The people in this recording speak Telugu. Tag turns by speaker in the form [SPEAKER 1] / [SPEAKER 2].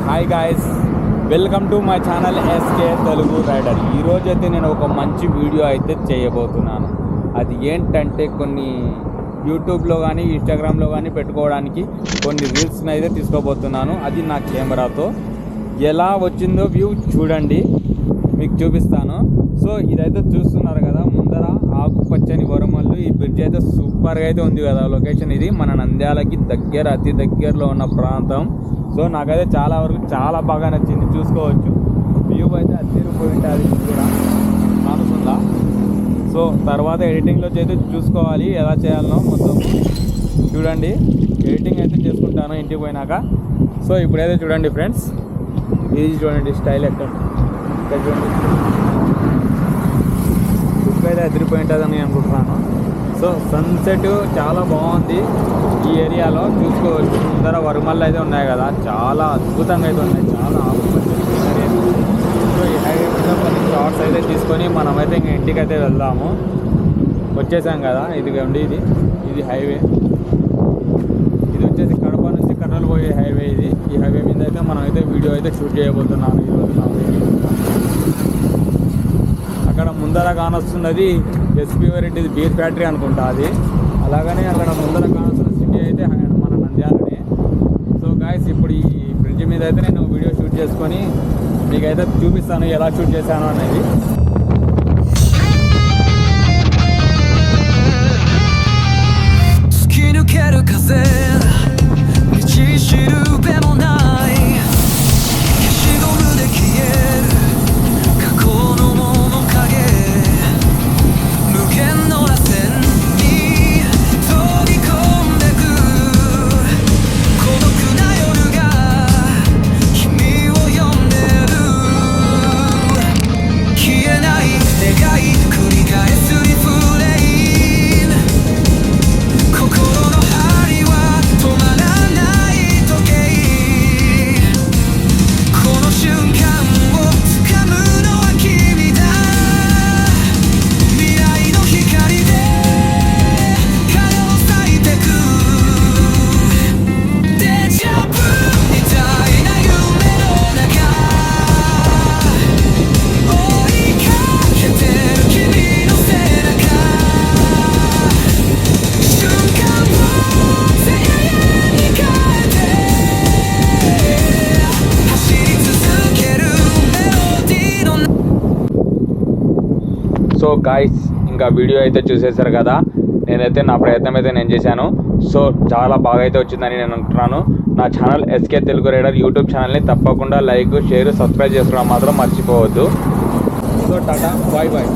[SPEAKER 1] Hi guys, welcome to my channel SK Telugu rider. ఈరోజు అయితే నేను ఒక మంచి వీడియో అయితే చేయబోతున్నాను. అది ఏంటంటే కొన్ని యూట్యూబ్లో కానీ ఇన్స్టాగ్రామ్లో కానీ పెట్టుకోవడానికి కొన్ని రీల్స్ని అయితే తీసుకోబోతున్నాను. అది నా కెమెరాతో. ఎలా వచ్చిందో వ్యూ చూడండి, మీకు చూపిస్తాను. సో ఇదైతే చూస్తున్నారు కదా, ముందర ఆకుపచ్చని వరమల్లు. ఈ బ్రిడ్జ్ అయితే సూపర్గా అయితే ఉంది కదా లొకేషన్. ఇది మన నంద్యాలకి అతి దగ్గరలో ఉన్న ప్రాంతం. సో నాకైతే చాలా బాగా నచ్చింది. చూసుకోవచ్చు, వ్యూ అయితే అదిరిపోయి ఉంటుంది కూడా కానుస్తుందా. సో తర్వాత ఎడిటింగ్లో అయితే చూసుకోవాలి ఎలా చేయాలనో మొత్తం. చూడండి, ఎడిటింగ్ అయితే చేసుకుంటాను ఇంటికి పోయినాక. సో ఇప్పుడైతే చూడండి ఫ్రెండ్స్, ఇది చూడండి స్టైల్ ఎక్కడ చూడండి, లుక్ అయితే అదిరిపోయి ఉంటుందని అనుకుంటున్నాను. సో సన్సెట్ చాలా బాగుంది ఈ ఏరియాలో. చూసుకోవచ్చు, ముందర వరుమల్లు అయితే ఉన్నాయి కదా, చాలా అద్భుతంగా అయితే ఉన్నాయి, చాలా ఆకుపచ్చని. సో ఈ హైవే మీద కొన్ని షార్ట్స్ అయితే తీసుకొని మనమైతే ఇంకా ఇంటికి అయితే వెళ్దాము. వచ్చేసాం కదా, ఇదిగోండి ఇది హైవే. ఇది వచ్చేసి కడప నుంచి కర్నూలు పోయే హైవే ఇది. ఈ హైవే మీద అయితే మనమైతే వీడియో అయితే షూట్ చేయబోతున్నాను ఈరోజు. అక్కడ ముందర కానొస్తున్నది ఎస్పీ రెడ్డిది బీర్ ఫ్యాక్టరీ అనుకుంటా అది. అలాగనే అక్కడ ముందర కానొస్తున్న సిటీ అయితే మన నంద్యాలనే. సో గాయస్, ఇప్పుడు ఈ బ్రిడ్జ్ మీద అయితే నేను వీడియో షూట్ చేసుకొని మీకైతే చూపిస్తాను ఎలా షూట్ చేశాను అనేది. సో గాయ్స్, ఇంకా వీడియో అయితే చూసేశారు కదా. నేనైతే నా ప్రయత్నం అయితే నేను చేశాను. సో చాలా బాగా అయితే వచ్చిందని నేను అనుకుంటున్నాను. నా channel SK Telugu rider YouTube ఛానల్ని తప్పకుండా లైక్, షేర్, సబ్స్క్రైబ్ చేసుకోవడం మాత్రం మర్చిపోవద్దు. So tata, bye bye.